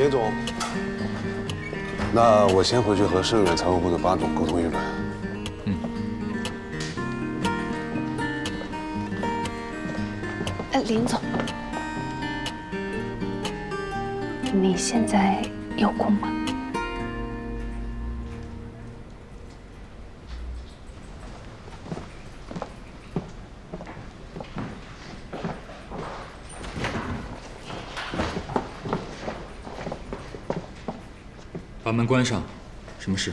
林总，那我先回去和盛远财务部的巴总沟通一轮。林总，你现在有空吗？把门关上，什么事？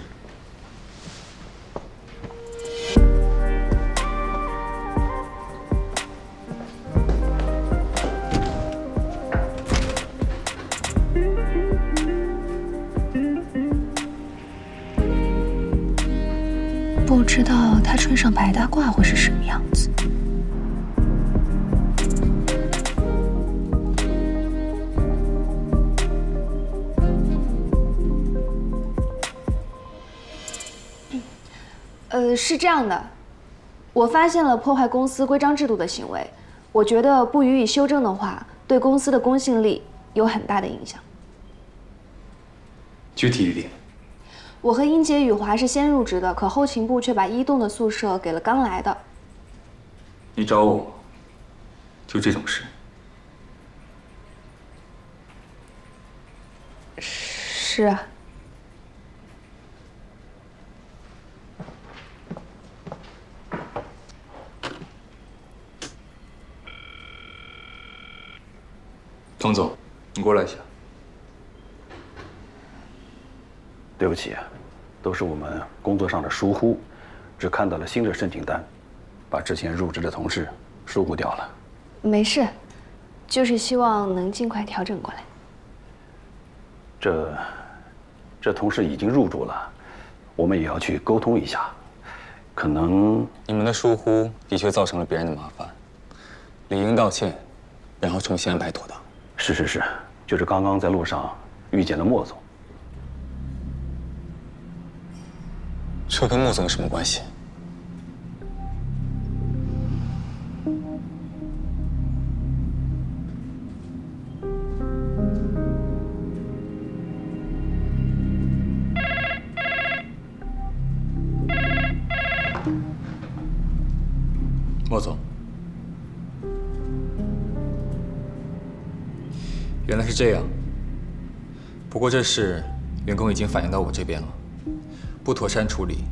不知道他穿上白大褂会是什么样子。是这样的，我发现了破坏公司规章制度的行为，我觉得不予以修正的话，对公司的公信力有很大的影响。具体一点。我和英杰、雨华是先入职的，可后勤部却把1栋的宿舍给了刚来的。你找我，就这种事？是啊。童总，你过来一下。对不起，都是我们工作上的疏忽，只看到了新的申请单，把之前入职的同事疏忽掉了。没事，就是希望能尽快调整过来。这同事已经入住了，我们也要去沟通一下。可能你们的疏忽的确造成了别人的麻烦，理应道歉，然后重新安排妥当。是，就是刚刚在路上遇见了莫总。这跟莫总有什么关系？莫总，原来是这样。不过这事员工已经反映到我这边了，不妥善处理，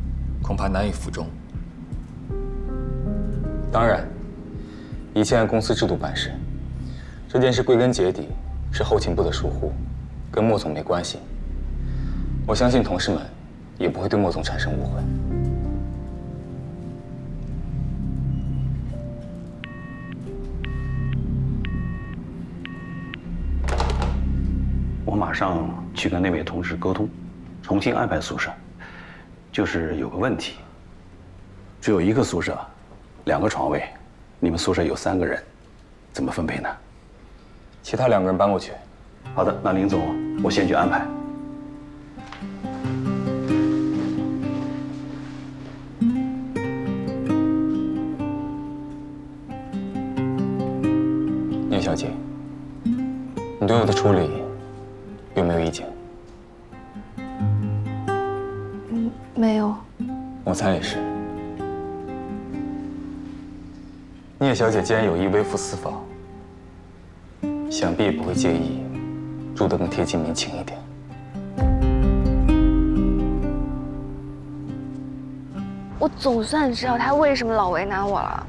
恐怕难以服众。当然，一切按公司制度办事。这件事归根结底是后勤部的疏忽，跟莫总没关系。我相信同事们也不会对莫总产生误会。我马上去跟那位同事沟通，重新安排宿舍。就是有个问题，只有1个宿舍，2个床位，你们宿舍有3个人，怎么分配呢？其他2个人搬过去。好的，那林总，我先去安排。聂小姐，你对我的处理有没有意见？没有。我猜也是。聂小姐既然有意微服私访，想必也不会介意住得更贴近民情一点。我总算知道他为什么老为难我了。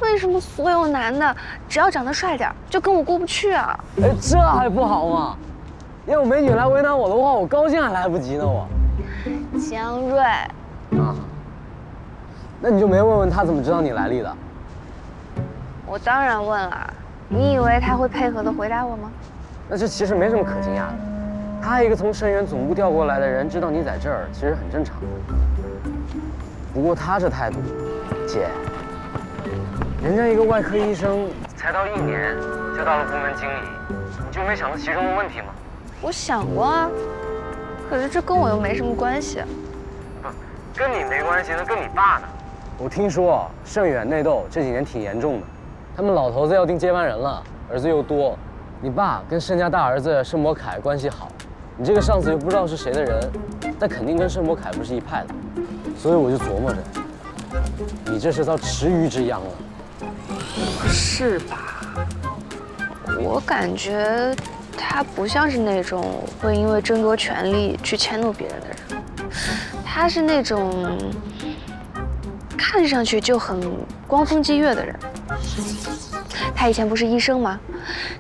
为什么所有男的只要长得帅点就跟我过不去啊？哎，这还不好吗？要有美女来为难我的话，我高兴还来不及呢。我江瑞啊，那你就没问问他怎么知道你来历的？我当然问了，你以为他会配合的回答我吗？那这其实没什么可惊讶的。他一个从生源总部调过来的人，知道你在这儿，其实很正常。不过他这态度，姐，人家一个外科医生才到1年就到了部门经理，你就没想到其中的问题吗？我想过啊，可是这跟我又没什么关系。不，跟你没关系，那跟你爸呢？我听说盛远内斗这几年挺严重的，他们老头子要定接班人了，儿子又多，你爸跟盛家大儿子盛博凯关系好，你这个上司又不知道是谁的人，但肯定跟盛博凯不是一派的，所以我就琢磨着，你这是遭池鱼之殃啊。是吧？我感觉他不像是那种会因为争夺权力去迁怒别人的人，他是那种看上去就很光风霁月的人。他以前不是医生吗？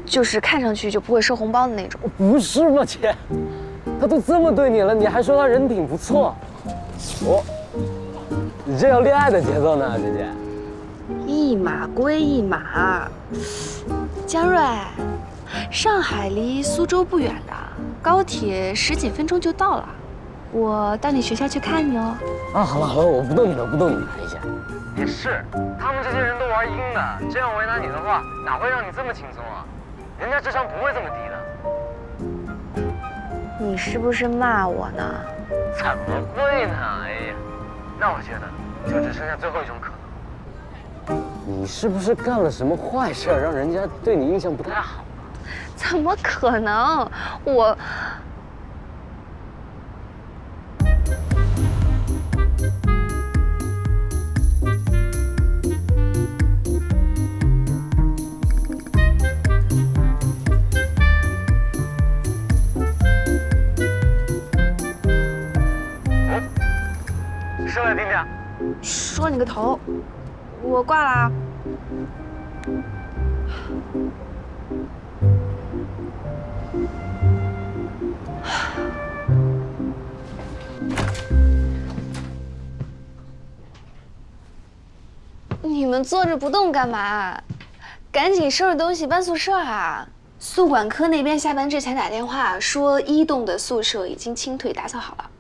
就是看上去就不会收红包的那种。不是吧，姐？他都这么对你了，你还说他人品不错？你这要恋爱的节奏呢，姐姐。一码归一码。江瑞，上海离苏州不远的，高铁10几分钟就到了。我到你学校去看你哦。啊，好了好了，我不逗你了，不逗你了。哎呀，也是，他们这些人都玩阴的，这样为难你的话，哪会让你这么轻松啊？人家智商不会这么低的。你是不是骂我呢？怎么会呢？哎呀，那我觉得就只剩下最后一种可能。你是不是干了什么坏事，让人家对你印象不太好？怎么可能？我。说来听听。说你个头！我挂了啊。你们坐着不动干嘛？赶紧收拾东西搬宿舍啊！宿管科那边下班之前打电话说1栋的宿舍已经清退打扫好了。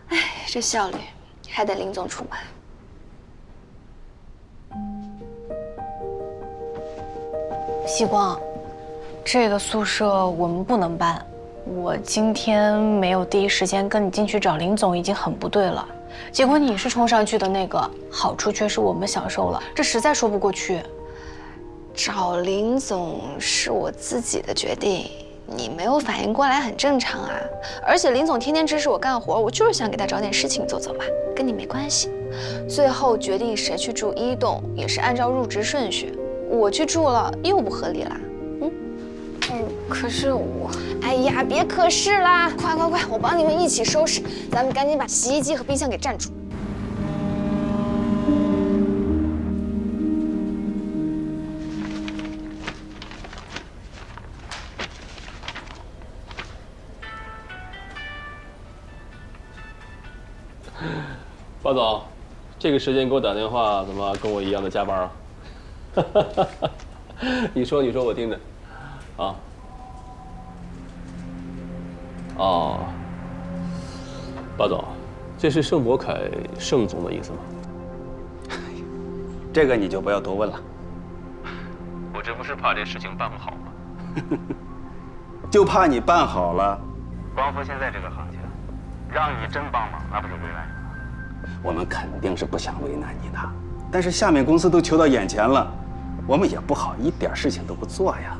哎，这效率还得林总出马。希光，这个宿舍我们不能搬。我今天没有第一时间跟你进去找林总，已经很不对了。结果你是冲上去的那个，好处却是我们享受了，这实在说不过去。找林总是我自己的决定，你没有反应过来很正常啊。而且林总天天指使我干活，我就是想给他找点事情做做嘛，跟你没关系。最后决定谁去住1栋，也是按照入职顺序。我去住了又不合理啦。可是我……哎呀，别可是啦，快快快，我帮你们一起收拾，咱们赶紧把洗衣机和冰箱给占住。包总，这个时间给我打电话，怎么跟我一样的加班啊？你说，我听着。啊。哦，包总，这是盛博凯盛总的意思吗？这个你就不要多问了。我这不是怕这事情办不好吗？就怕你办好了。光伏现在这个行情，让你真帮忙，那不是为难你。我们肯定是不想为难你的，但是下面公司都求到眼前了，我们也不好一点事情都不做呀。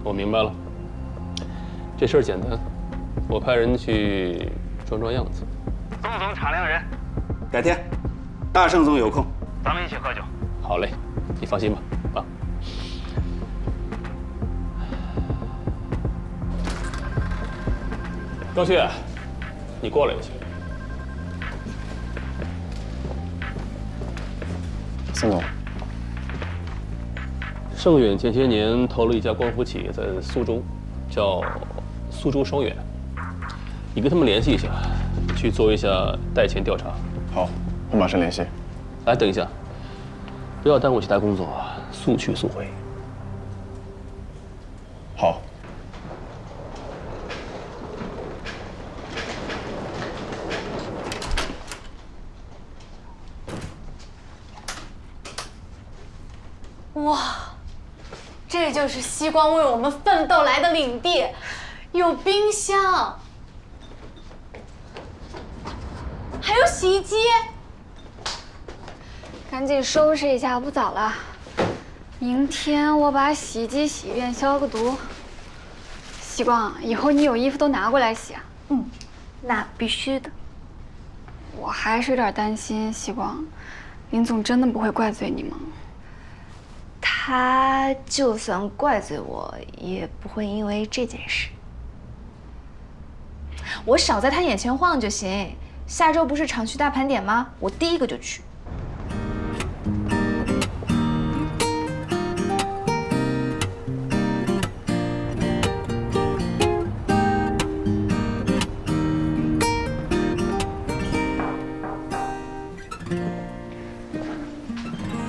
我明白了，这事儿简单，我派人去装样子。宋总敞亮人，改天，大盛总有空，咱们一起喝酒。好嘞，你放心吧，啊。高旭，你过来一下。宋总，盛远前些年投了一家光伏企业在苏州，叫苏州双远。你跟他们联系一下，去做一下贷前调查。好，我马上联系。哎，等一下，不要耽误其他工作，速去速回。好。哇，这就是希光为我们奋斗来的领地，有冰箱，还有洗衣机。赶紧收拾一下，不早了。明天我把洗衣机洗一遍，消个毒。希光，以后你有衣服都拿过来洗啊。那必须的。我还是有点担心，希光，林总真的不会怪罪你吗？他就算怪罪我，也不会因为这件事。我少在他眼前晃就行。下周不是厂区大盘点吗？我第一个就去。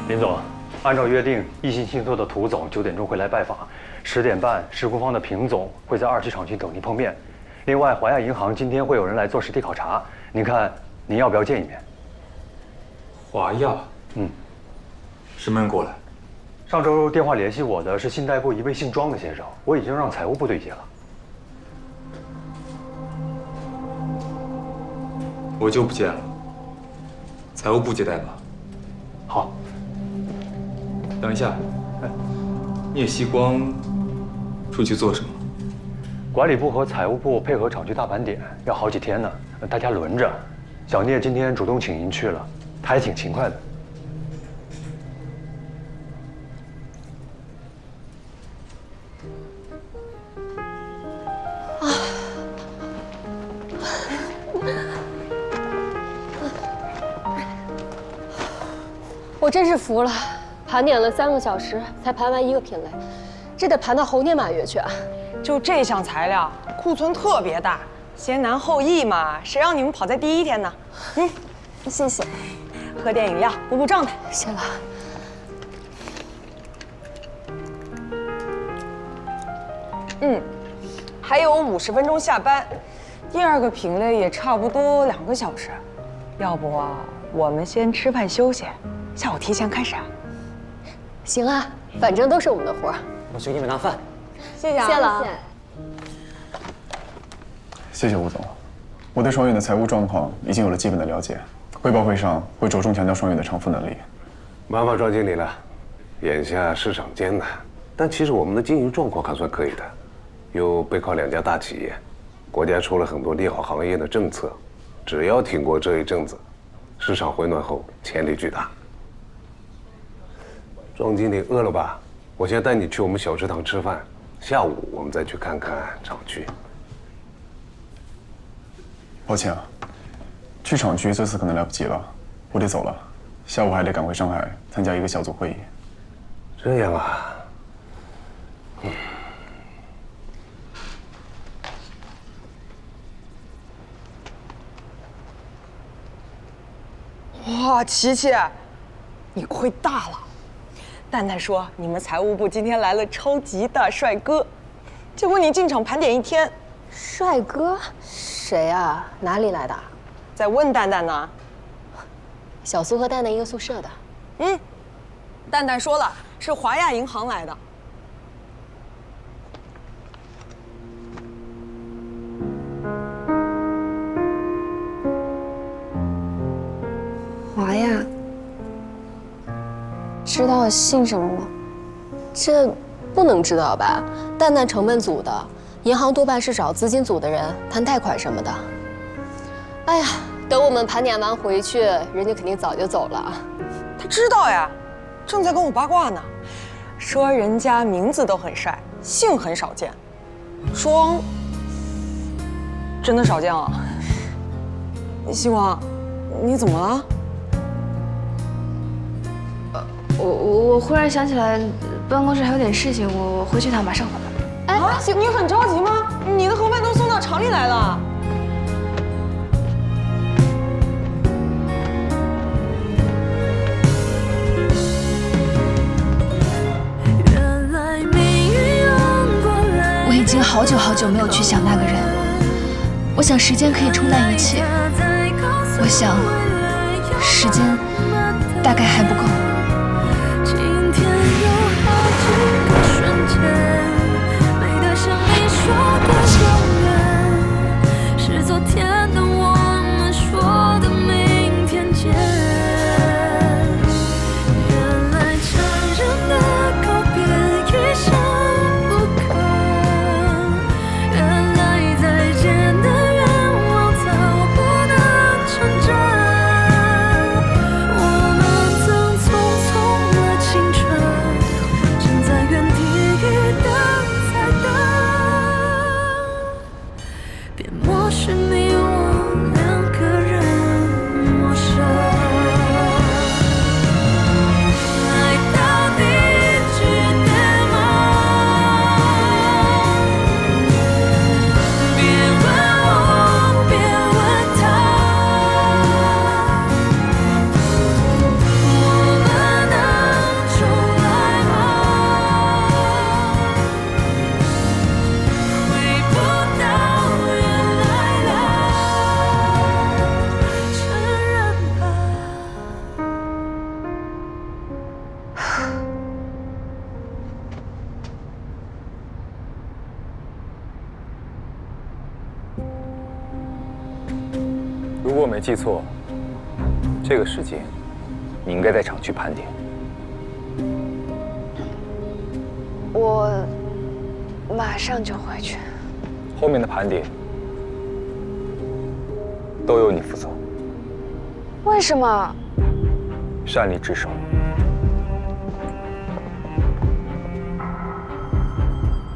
林总，按照约定，一星星座的涂总9点钟会来拜访，10点半，施工方的平总会在2期厂区等您碰面。另外，华亚银行今天会有人来做实地考察，您看您要不要见一面？华亚，什么人过来？上周电话联系我的是信贷部一位姓庄的先生，我已经让财务部对接了。我就不见了，财务部接待吧。好。等一下，聂希光出去做什么？管理部和财务部配合厂区大盘点，要好几天呢，大家轮着。小聂今天主动请您去了，他还挺勤快的。我真是服了，盘点了3个小时才盘完1个品类，这得盘到猴年马月去啊！就这项材料库存特别大，先难后易嘛，谁让你们跑在第一天呢？谢谢。喝点饮料补补状态。谢了。还有50分钟下班，第2个品类也差不多2个小时，要不啊，我们先吃饭休息，下午提前开始啊。行啊，反正都是我们的活儿。我去给你们拿饭。谢谢啊。谢了。谢谢吴总，我对双远的财务状况已经有了基本的了解，汇报会上会着重强调双远的偿付能力。麻烦庄经理了，眼下市场艰难，但其实我们的经营状况还算可以的，有背靠2家大企业，国家出了很多利好行业的政策，只要挺过这一阵子，市场回暖后潜力巨大。庄经理饿了吧？我先带你去我们小食堂吃饭，下午我们再去看看厂区。抱歉啊，去厂区这次可能来不及了，我得走了，下午还得赶回上海参加一个小组会议。这样啊。哇，琪琪，你亏大了！蛋蛋说你们财务部今天来了超级大帅哥，结果你进厂盘点1天。帅哥？谁啊？哪里来的？在问蛋蛋呢。小苏和蛋蛋一个宿舍的。蛋蛋说了，是华亚银行来的。华亚，知道姓什么吗？这不能知道吧？蛋蛋成本组的，银行多半是找资金组的人谈贷款什么的。哎呀，等我们盘点完回去，人家肯定早就走了。他知道呀，正在跟我八卦呢，说人家名字都很帅，姓很少见。双，真的少见了。希光，你怎么了？我忽然想起来，办公室还有点事情，我回去一趟，马上回来。哎，你很着急吗？你的盒饭都送到厂里来了。我已经好久没有去想那个人，我想时间可以冲淡一切，我想时间大概还不够。原来承认的如果我没记错，这个时间你应该在厂区盘点。我马上就回去。后面的盘点都由你负责。为什么？擅离职守。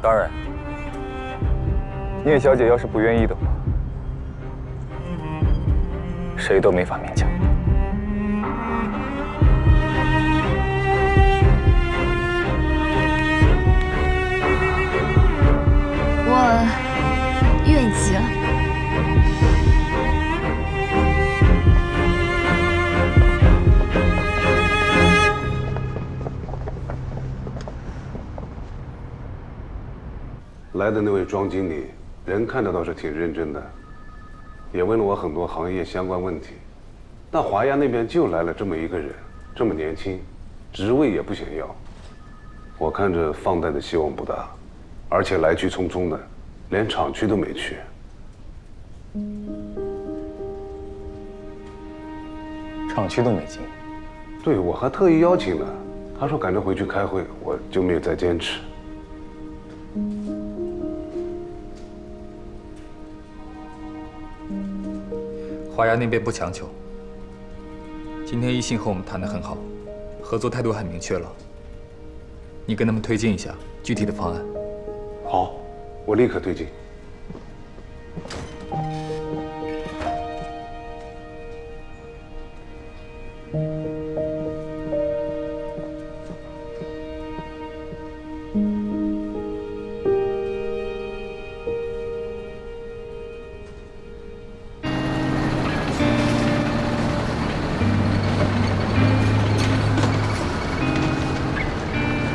当然，聂小姐要是不愿意的话，谁都没法勉强。我越级了。来的那位庄经理，人看着倒是挺认真的，也问了我很多行业相关问题。但华亚那边就来了这么一个人，这么年轻，职位也不显要，我看着放贷的希望不大，而且来去匆匆的，连厂区都没去。厂区都没进。对，我还特意邀请了，他说赶着回去开会，我就没有再坚持。华亚那边不强求。今天一信和我们谈得很好，合作态度很明确了。你跟他们推进一下具体的方案。好，我立刻推进。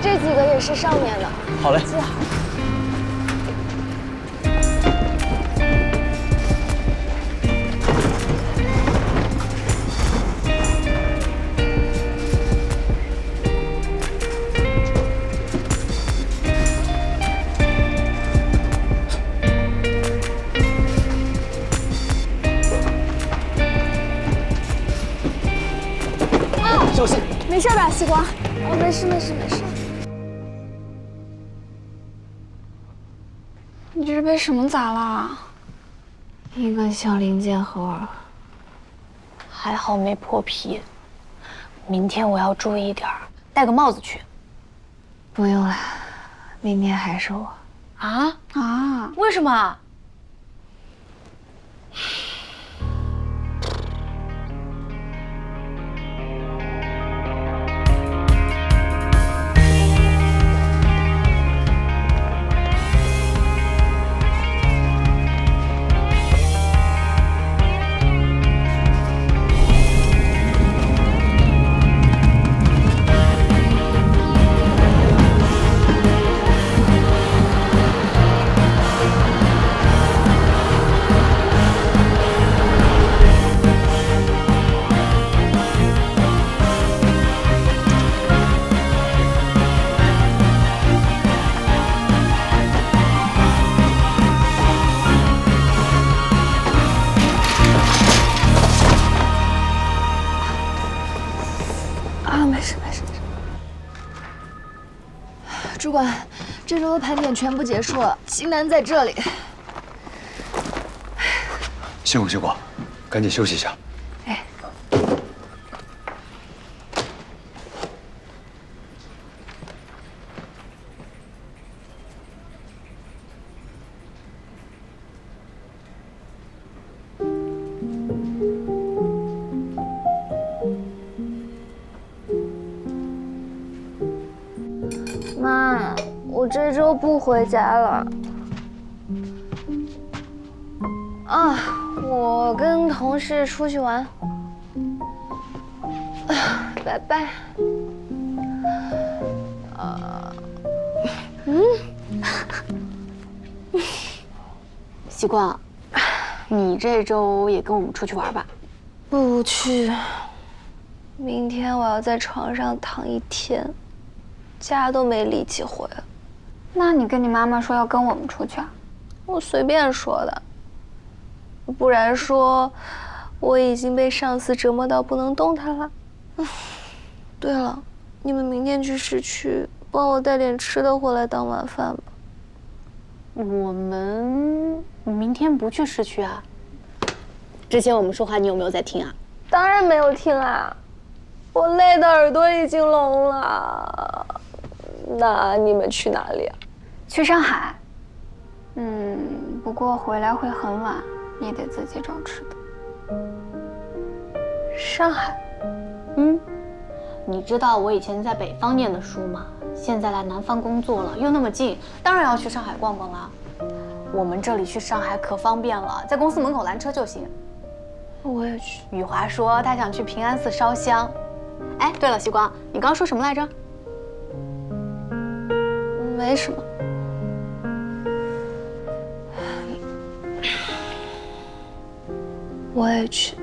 这几个也是上面的。好嘞。记好。小心！没事吧，西瓜？哦，没事没事没事。你这是被什么砸了？一个小零件盒，还好没破皮。明天我要注意点儿，戴个帽子去。不用了，明天还是我。啊？为什么？没事没事。主管，这周的盘点全部结束了，新南在这里。辛苦辛苦，赶紧休息一下。哎。妈，我这周不回家了。啊，我跟同事出去玩。拜拜。习惯，你这周也跟我们出去玩吧？不去。明天我要在床上躺一天，家都没力气回。那你跟你妈妈说要跟我们出去啊？我随便说的，不然说我已经被上司折磨到不能动弹了。对了，你们明天去市区帮我带点吃的回来当晚饭吧。我们明天不去市区啊？之前我们说话你有没有在听啊？当然没有听啊，我累的耳朵已经聋了。那你们去哪里啊？去上海。不过回来会很晚，你得自己找吃的。上海？你知道我以前在北方念的书吗？现在来南方工作了，又那么近，当然要去上海逛逛啦。我们这里去上海可方便了，在公司门口拦车就行。我也去。雨华说她想去平安寺烧香。哎，对了，西光，你刚刚说什么来着？没什么。我也去。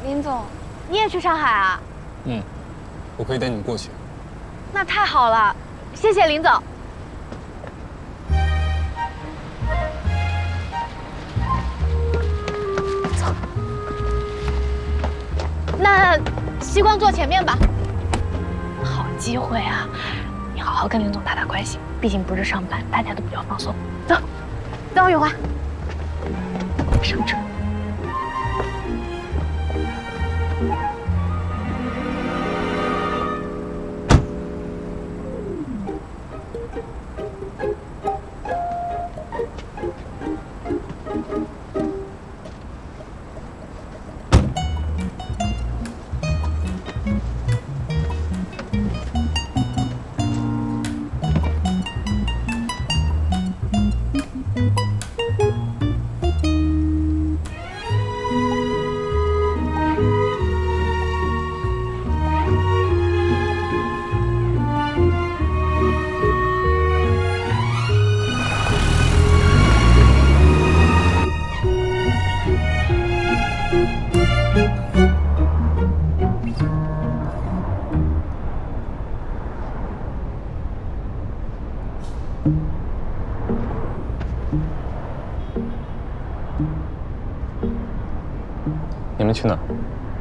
林总，你也去上海啊？我可以带你们过去。那太好了，谢谢林总。走。那西光坐前面吧。好机会啊！你好好跟林总打打关系，毕竟不是上班，大家都比较放松。走，走，雨华，上车。你们去哪儿？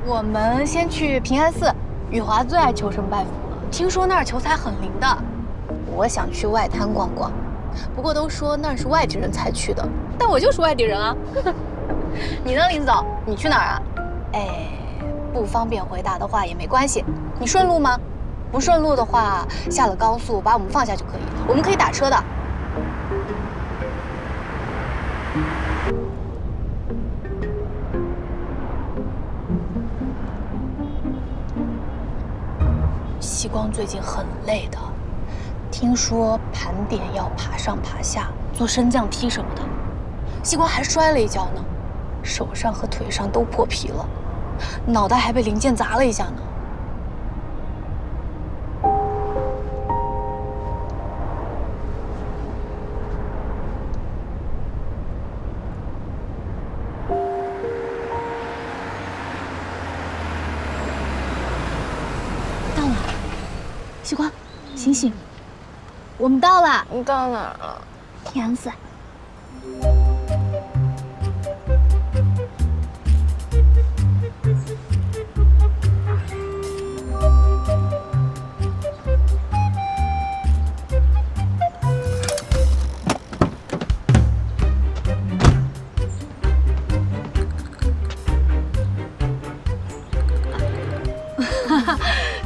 我们先去平安寺，雨华最爱求神拜佛了，听说那儿求财很灵的。我想去外滩逛逛，不过都说那儿是外地人才去的，但我就是外地人啊。你呢，林总？你去哪儿啊？哎，不方便回答的话也没关系。你顺路吗？不顺路的话，下了高速把我们放下就可以，我们可以打车的。西光最近很累的，听说盘点要爬上爬下，做升降梯什么的。西光还摔了一跤呢，手上和腿上都破皮了，脑袋还被零件砸了一下呢。到了，西光，醒醒，我们到了。你到哪儿了？平安寺。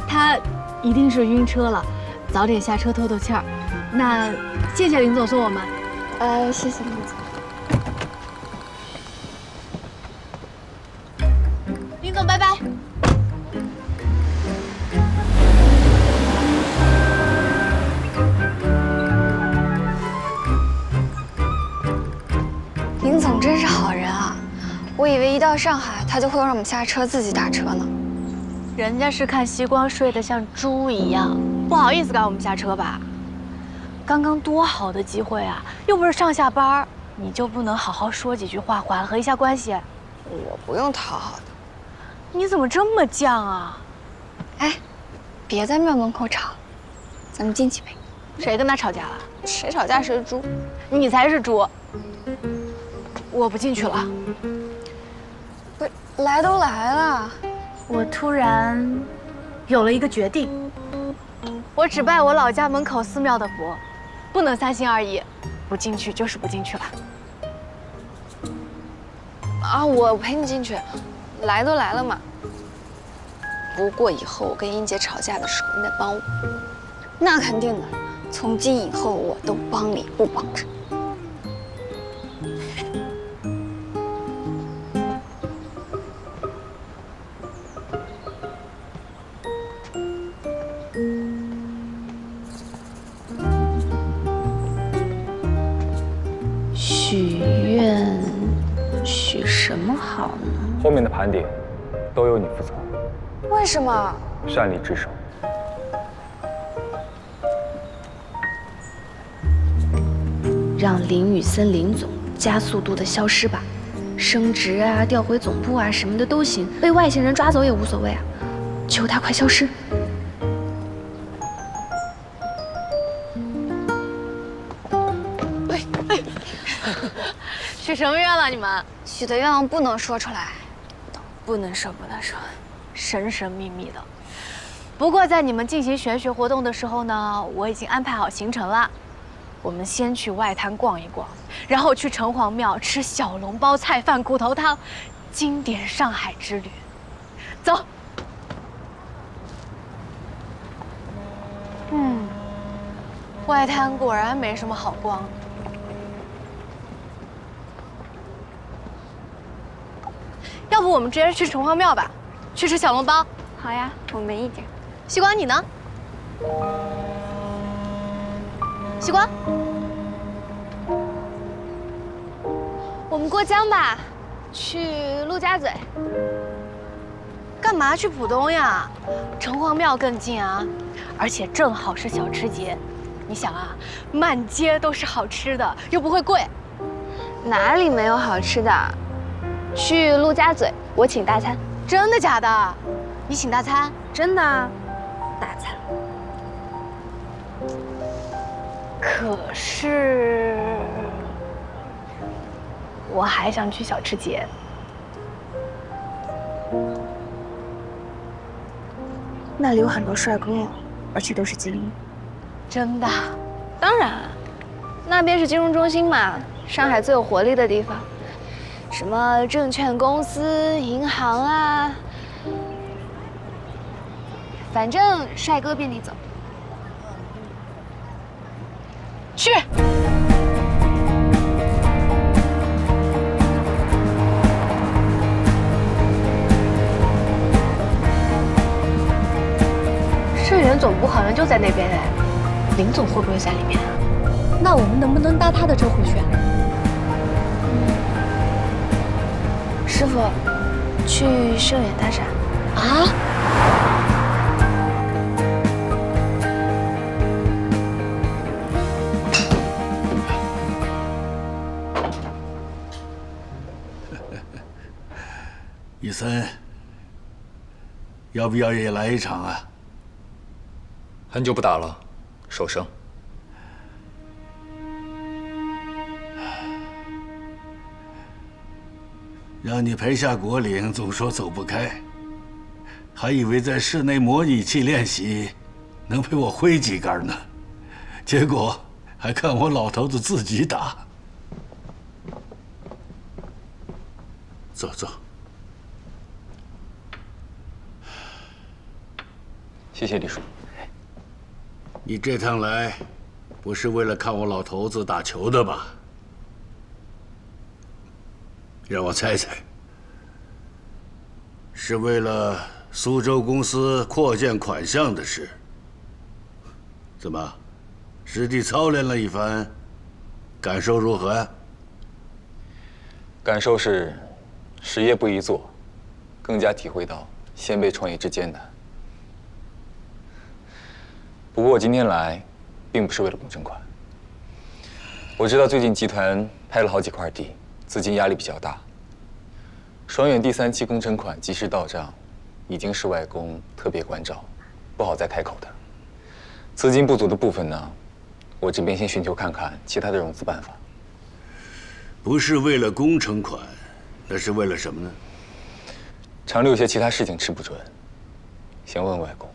他一定是晕车了，早点下车透透气儿。那谢谢林总送我们。谢谢林总。林总，拜拜。林总真是好人啊！我以为一到上海，他就会让我们下车自己打车呢。人家是看西光睡得像猪一样，不好意思赶我们下车吧？刚刚多好的机会啊，又不是上下班，你就不能好好说几句话，缓和一下关系？我不用讨好的。你怎么这么犟啊？哎，别在庙门口吵，咱们进去呗。谁跟他吵架了？谁吵架谁是猪。你才是猪。我不进去了。不是，来都来了，我突然有了一个决定，我只拜我老家门口寺庙的佛，不能三心二意，不进去就是不进去了。啊，我陪你进去，来都来了嘛。不过以后我跟英姐吵架的时候，你得帮我。那肯定的，从今以后我都帮理不帮着。许愿，许什么好呢？后面的盘点都由你负责。为什么？擅离职守。让林雨森林总加速度的消失吧，升职啊、调回总部啊什么的都行，被外星人抓走也无所谓啊，求他快消失。许什么愿了你们？许的愿望不能说出来，不能说，神神秘秘的。不过在你们进行玄学活动的时候呢，我已经安排好行程了。我们先去外滩逛一逛，然后去城隍庙吃小笼包、菜饭、骨头汤，经典上海之旅。走。外滩果然没什么好逛。要不我们直接去城隍庙吧，去吃小笼包。好呀，我没意见。西瓜，你呢？西瓜，我们过江吧，去陆家嘴。干嘛去浦东呀？城隍庙更近啊，而且正好是小吃节。你想啊，满街都是好吃的，又不会贵。哪里没有好吃的？去陆家嘴，我请大餐。真的假的？你请大餐？真的啊，大餐。可是，我还想去小吃节。那里有很多帅哥，而且都是精英。真的？当然，那边是金融中心嘛，上海最有活力的地方。什么证券公司、银行啊，反正帅哥遍地走。去。盛源总部好像就在那边哎，林总会不会在里面啊？那我们能不能搭他的车回去啊？师傅，去盛远大厦。啊？雨森，要不要也来一场啊？很久不打了，手生。让你陪下国岭，总说走不开，还以为在室内模拟器练习，能陪我挥几杆呢，结果还看我老头子自己打。走走。谢谢李叔。你这趟来，不是为了看我老头子打球的吧？让我猜猜，是为了苏州公司扩建款项的事？怎么，实地操练了一番，感受如何呀？感受是，实业不易做，更加体会到先辈创业之艰难。不过我今天来，并不是为了公证款。我知道最近集团拍了好几块地，资金压力比较大。双远第3期工程款及时到账，已经是外公特别关照，不好再开口的。资金不足的部分呢，我这边先寻求看看其他的融资办法。不是为了工程款，那是为了什么呢？厂里有些其他事情吃不准，想问外公。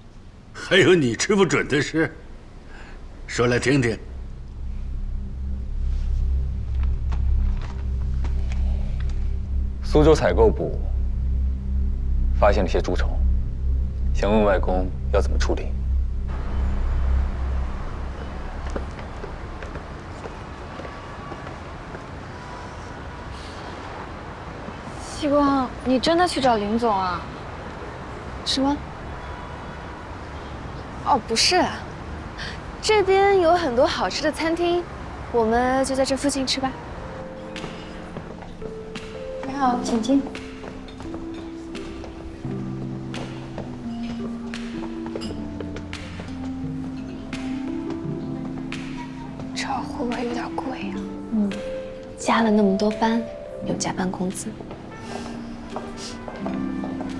还有你吃不准的事，说来听听。苏州采购部发现了些蛀虫，想问外公要怎么处理。希光，你真的去找林总啊？什么？哦，不是，这边有很多好吃的餐厅，我们就在这附近吃吧。你好，请进。这会不会有点贵呀？加了那么多班，有加班工资。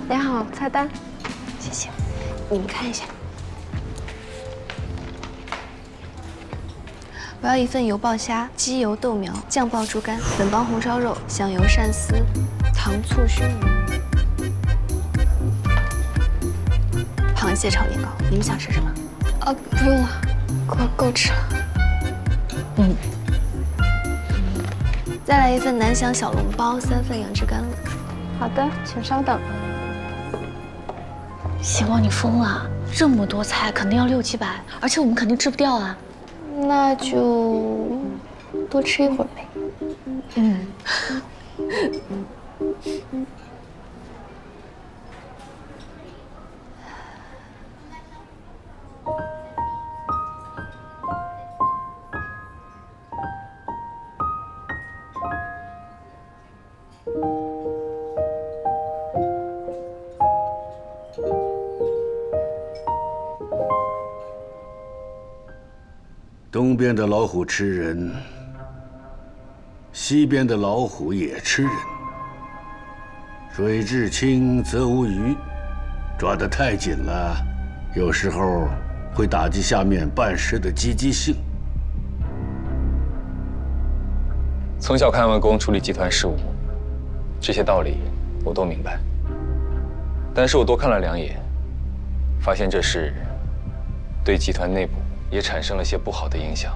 您好，菜单。谢谢，你们看一下。我要1份油爆虾、鸡油豆苗、酱爆猪肝、本帮红烧肉、香油鳝丝、糖醋熏鱼、螃蟹炒年糕。你们想吃什么？不用了，够吃了。再来1份南翔小笼包，3份杨枝甘露。好的，请稍等。希望你疯了，这么多菜肯定要600、700，而且我们肯定吃不掉啊。那就多吃一会儿呗。东边的老虎吃人，西边的老虎也吃人。水至清则无鱼，抓得太紧了，有时候会打击下面办事的积极性。从小看外公处理集团事务，这些道理我都明白。但是我多看了2眼，发现这事对集团内部也产生了些不好的影响。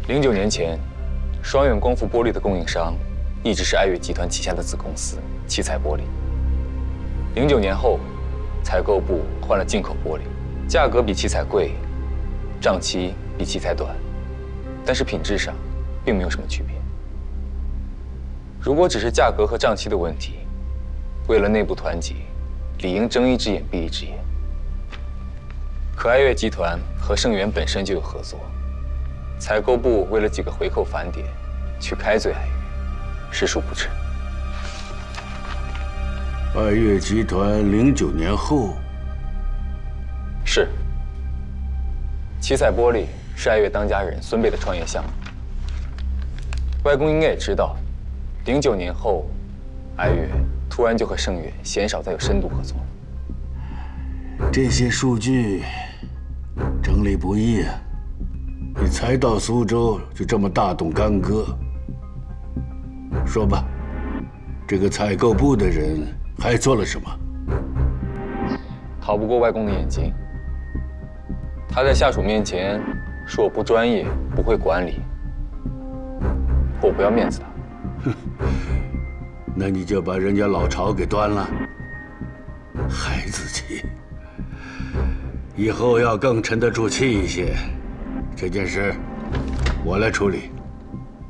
09年前，双远光伏玻璃的供应商一直是爱悦集团旗下的子公司七彩玻璃。09年后，采购部换了进口玻璃，价格比七彩贵，账期比七彩短，但是品质上并没有什么区别。如果只是价格和账期的问题，为了内部团结，理应睁一只眼闭一只眼。可爱悦集团和盛源本身就有合作，采购部为了几个回扣返点，去开罪爱悦，实属不智。爱悦集团09年后，是。七彩玻璃是爱悦当家人孙辈的创业项目。外公应该也知道，09年后，爱悦突然就和盛源鲜少再有深度合作。这些数据整理不易啊！你才到苏州就这么大动干戈，说吧，这个采购部的人还做了什么？逃不过外公的眼睛。他在下属面前说我不专业，不会管理，我不要面子的。那你就把人家老巢给端了，孩子气。以后要更沉得住气一些。这件事我来处理，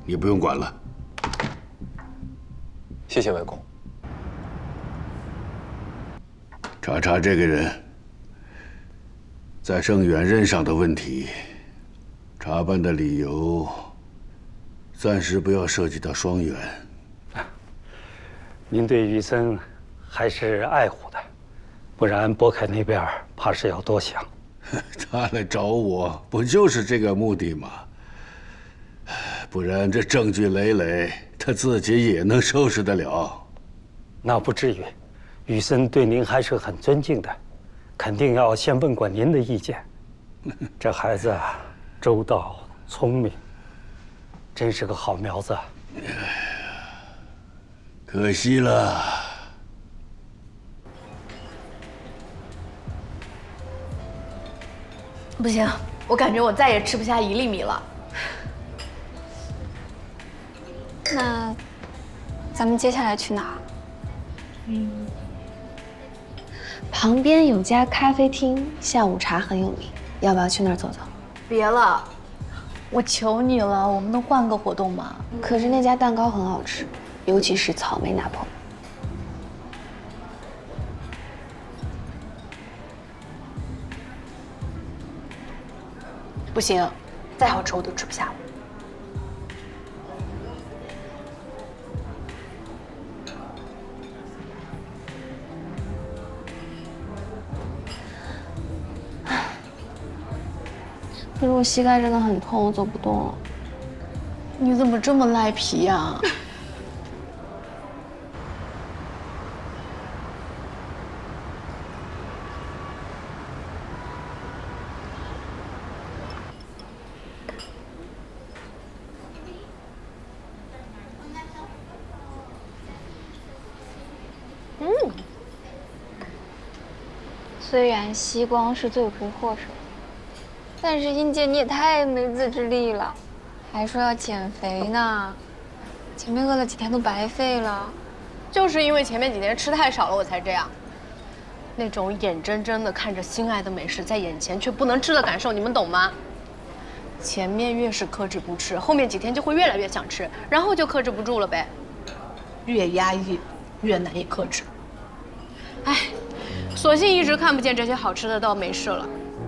你不用管了。谢谢外公。查查这个人在盛远任上的问题，查办的理由暂时不要涉及到双远。您对余森还是爱护的，不然波凯那边怕是要多想。他来找我，不就是这个目的吗？不然这证据累累，他自己也能收拾得了。那不至于，雨森对您还是很尊敬的，肯定要先问过您的意见。这孩子啊，周到聪明，真是个好苗子。可惜了。不行，我感觉我再也吃不下1粒米了。那咱们接下来去哪儿？旁边有家咖啡厅，下午茶很有名，要不要去那儿走走？别了，我求你了，我们能换个活动吗？可是那家蛋糕很好吃，尤其是草莓拿破。不行，再好吃我都吃不下了。可是我膝盖真的很痛，我走不动了。你怎么这么赖皮呀？虽然西光是罪魁祸首，但是英姐你也太没自制力了，还说要减肥呢，前面饿了几天都白费了。就是因为前面几天吃太少了，我才这样。那种眼睁睁的看着心爱的美食在眼前却不能吃的感受，你们懂吗？前面越是克制不吃，后面几天就会越来越想吃，然后就克制不住了呗。越压抑，越难以克制。哎，索性一直看不见这些好吃的倒没事了。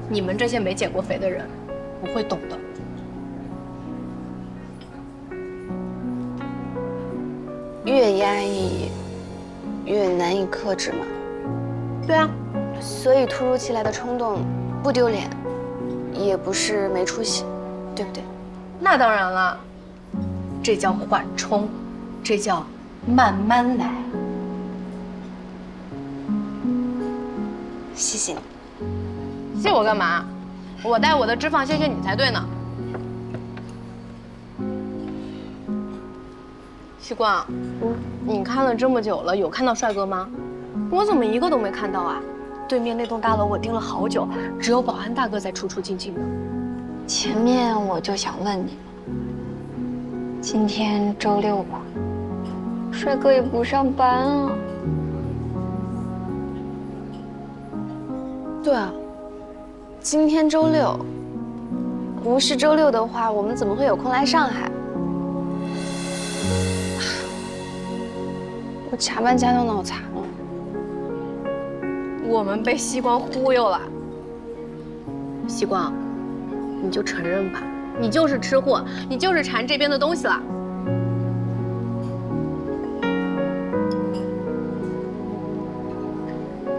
你们这些没减过肥的人，不会懂的。越压抑，越难以克制嘛。对啊，所以突如其来的冲动不丢脸，也不是没出息，对不对？那当然了，这叫缓冲，这叫慢慢来。谢谢你。谢我干嘛？我带我的脂肪谢谢你才对呢。西光，你看了这么久了，有看到帅哥吗？我怎么一个都没看到啊？对面那栋大楼我盯了好久，只有保安大哥在出出进进的。前面我就想问你，今天周6吧，帅哥也不上班啊。对啊，今天周6，不是周6的话，我们怎么会有空来上海？我加班加到脑残了。我们被西光忽悠了。西光，你就承认吧，你就是吃货，你就是馋这边的东西了。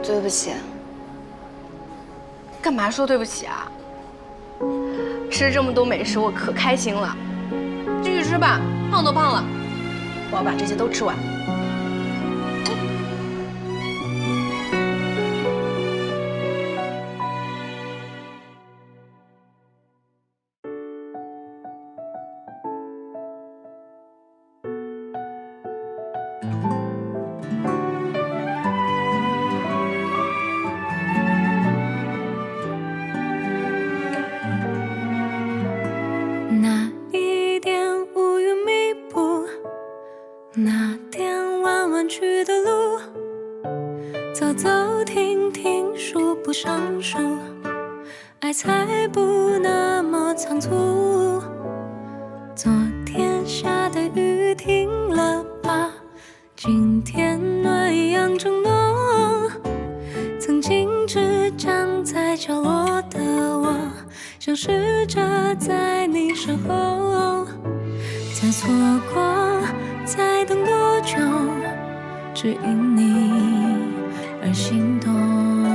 对不起。干嘛说对不起啊？吃这么多美食，我可开心了。继续吃吧，胖都胖了，我要把这些都吃完。那一点乌云密布，那点弯弯曲的路，走走停停数不胜数，爱才不那么仓促。昨天下的雨停了吧？今天暖阳正浓，曾经只站在角落的我，想试着在你身后，再错过，再等多久，只因你而心动。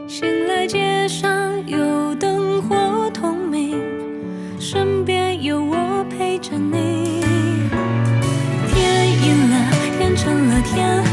醒来街上有灯火通明，身边有我陪着你。天阴了，天成了天。